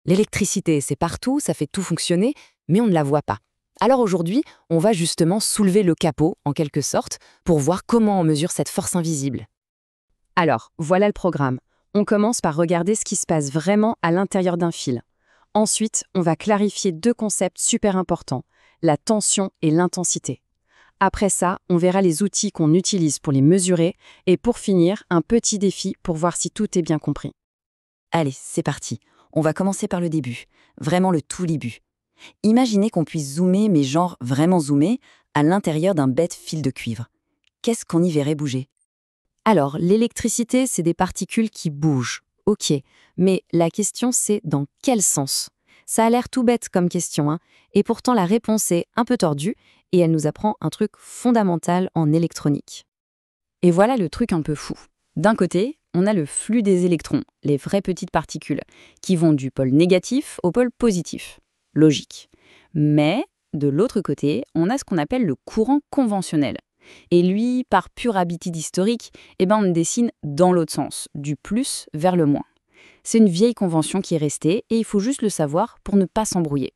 L'électricité, c'est partout, ça fait tout fonctionner, mais on ne la voit pas. Alors aujourd'hui, on va justement soulever le capot, en quelque sorte, pour voir comment on mesure cette force invisible. Alors, voilà le programme. On commence par regarder ce qui se passe vraiment à l'intérieur d'un fil. Ensuite, on va clarifier deux concepts super importants, la tension et l'intensité. Après ça, on verra les outils qu'on utilise pour les mesurer et pour finir, un petit défi pour voir si tout est bien compris. Allez, c'est parti. On va commencer par le début, vraiment le tout début. Imaginez qu'on puisse zoomer, mais genre vraiment zoomer, à l'intérieur d'un bête fil de cuivre. Qu'est-ce qu'on y verrait bouger? Alors, l'électricité, c'est des particules qui bougent. Ok, mais la question c'est dans quel sens? Ça a l'air tout bête comme question, hein, et pourtant la réponse est un peu tordue et elle nous apprend un truc fondamental en électronique. Et voilà le truc un peu fou. D'un côté, on a le flux des électrons, les vraies petites particules, qui vont du pôle négatif au pôle positif. Logique. Mais, de l'autre côté, on a ce qu'on appelle le courant conventionnel. Et lui, par pure habitude historique, on dessine dans l'autre sens, du plus vers le moins. C'est une vieille convention qui est restée et il faut juste le savoir pour ne pas s'embrouiller.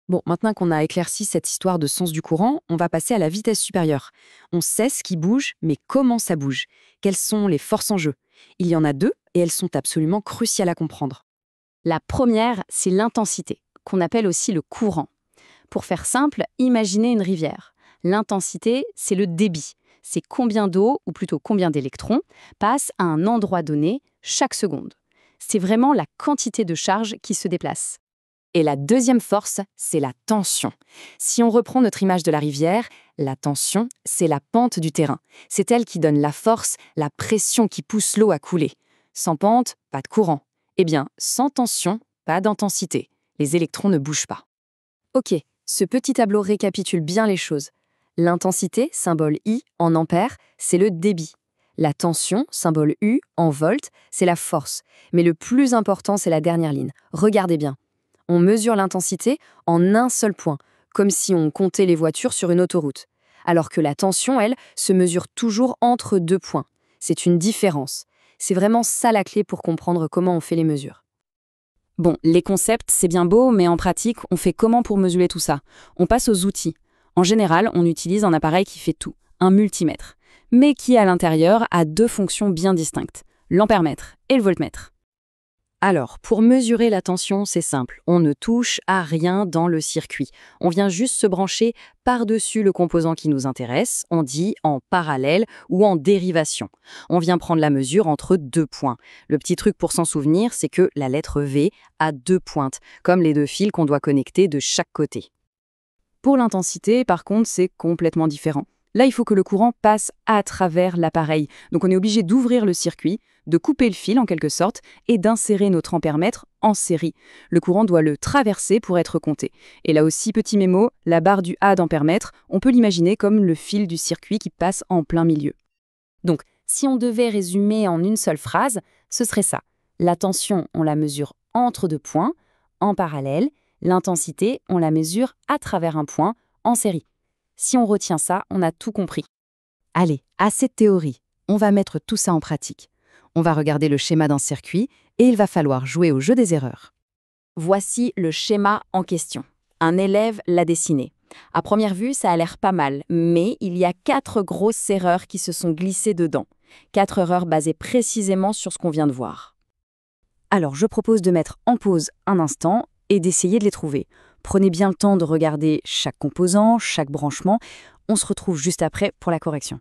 Bon, maintenant qu'on a éclairci cette histoire de sens du courant, on va passer à la vitesse supérieure. On sait ce qui bouge, mais comment ça bouge? Quelles sont les forces en jeu? Il y en a deux et elles sont absolument cruciales à comprendre. La première, c'est l'intensité, qu'on appelle aussi le courant. Pour faire simple, imaginez une rivière. L'intensité, c'est le débit. C'est combien d'eau, ou plutôt combien d'électrons, passent à un endroit donné chaque seconde. C'est vraiment la quantité de charge qui se déplace. Et la deuxième force, c'est la tension. Si on reprend notre image de la rivière, la tension, c'est la pente du terrain. C'est elle qui donne la force, la pression qui pousse l'eau à couler. Sans pente, pas de courant. Sans tension, pas d'intensité. Les électrons ne bougent pas. Ok, ce petit tableau récapitule bien les choses. L'intensité, symbole I en ampères, c'est le débit. La tension, symbole U en volts, c'est la force. Mais le plus important, c'est la dernière ligne. Regardez bien. On mesure l'intensité en un seul point, comme si on comptait les voitures sur une autoroute. Alors que la tension, elle, se mesure toujours entre deux points. C'est une différence. C'est vraiment ça la clé pour comprendre comment on fait les mesures. Bon, les concepts, c'est bien beau, mais en pratique, on fait comment pour mesurer tout ça? On passe aux outils. En général, on utilise un appareil qui fait tout, un multimètre, mais qui, à l'intérieur, a deux fonctions bien distinctes, l'ampèremètre et le voltmètre. Alors, pour mesurer la tension, c'est simple. On ne touche à rien dans le circuit. On vient juste se brancher par-dessus le composant qui nous intéresse, on dit en parallèle ou en dérivation. On vient prendre la mesure entre deux points. Le petit truc pour s'en souvenir, c'est que la lettre V a deux pointes, comme les deux fils qu'on doit connecter de chaque côté. Pour l'intensité, par contre, c'est complètement différent. Là, il faut que le courant passe à travers l'appareil. Donc on est obligé d'ouvrir le circuit, de couper le fil en quelque sorte et d'insérer notre ampèremètre en série. Le courant doit le traverser pour être compté. Et là aussi, petit mémo, la barre du A d'ampèremètre, on peut l'imaginer comme le fil du circuit qui passe en plein milieu. Donc, si on devait résumer en une seule phrase, ce serait ça. La tension, on la mesure entre deux points, en parallèle. L'intensité, on la mesure à travers un point, en série. Si on retient ça, on a tout compris. Allez, assez de théorie. On va mettre tout ça en pratique. On va regarder le schéma d'un circuit et il va falloir jouer au jeu des erreurs. Voici le schéma en question. Un élève l'a dessiné. À première vue, ça a l'air pas mal, mais il y a 4 grosses erreurs qui se sont glissées dedans. 4 erreurs basées précisément sur ce qu'on vient de voir. Alors, je propose de mettre en pause un instant et d'essayer de les trouver. Prenez bien le temps de regarder chaque composant, chaque branchement. On se retrouve juste après pour la correction.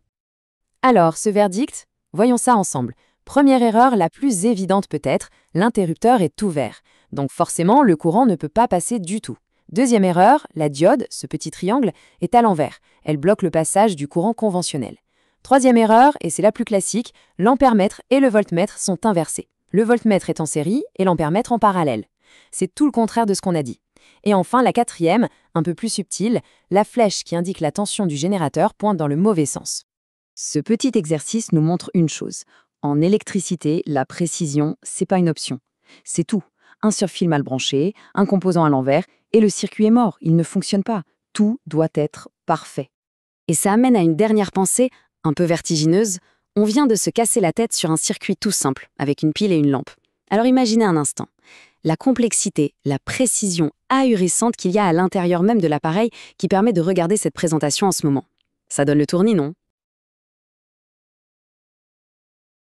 Alors, ce verdict, voyons ça ensemble. Première erreur, la plus évidente peut-être, l'interrupteur est ouvert. Donc forcément, le courant ne peut pas passer du tout. Deuxième erreur, la diode, ce petit triangle, est à l'envers. Elle bloque le passage du courant conventionnel. Troisième erreur, et c'est la plus classique, l'ampèremètre et le voltmètre sont inversés. Le voltmètre est en série et l'ampèremètre en parallèle. C'est tout le contraire de ce qu'on a dit. Et enfin, la quatrième, un peu plus subtile, la flèche qui indique la tension du générateur pointe dans le mauvais sens. Ce petit exercice nous montre une chose. En électricité, la précision, c'est pas une option. C'est tout. Un surfil mal branché, un composant à l'envers, et le circuit est mort, il ne fonctionne pas. Tout doit être parfait. Et ça amène à une dernière pensée, un peu vertigineuse. On vient de se casser la tête sur un circuit tout simple, avec une pile et une lampe. Alors imaginez un instant. la complexité, la précision ahurissante qu'il y a à l'intérieur même de l'appareil qui permet de regarder cette présentation en ce moment. Ça donne le tournis, non?